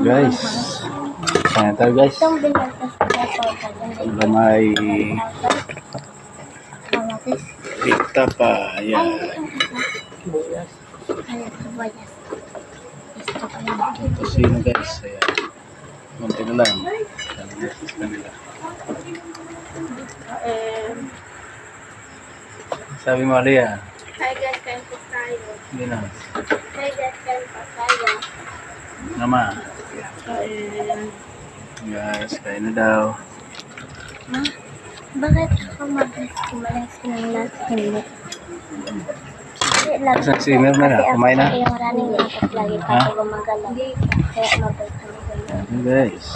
Guys, kaya tayo guys. Itong binantas ko sa May kamatis. pita pa. Ay, Ayan. sibuyas. Gusto ko yung Kusino guys. Ayan. Munti na lang. Kanila. Sabi mo, Alia. Hi guys, kain po tayo. Hindi na. Hi guys, kain po tayo. Nama. Guys, kain na daw. Ma, bakit ako madalas ng lahat hindi? Isang sinner na nga, kumain na. Kasi yung running laptop lagi pa Ha? ako gumagalaw. Kaya mabalik kami. Ayan guys.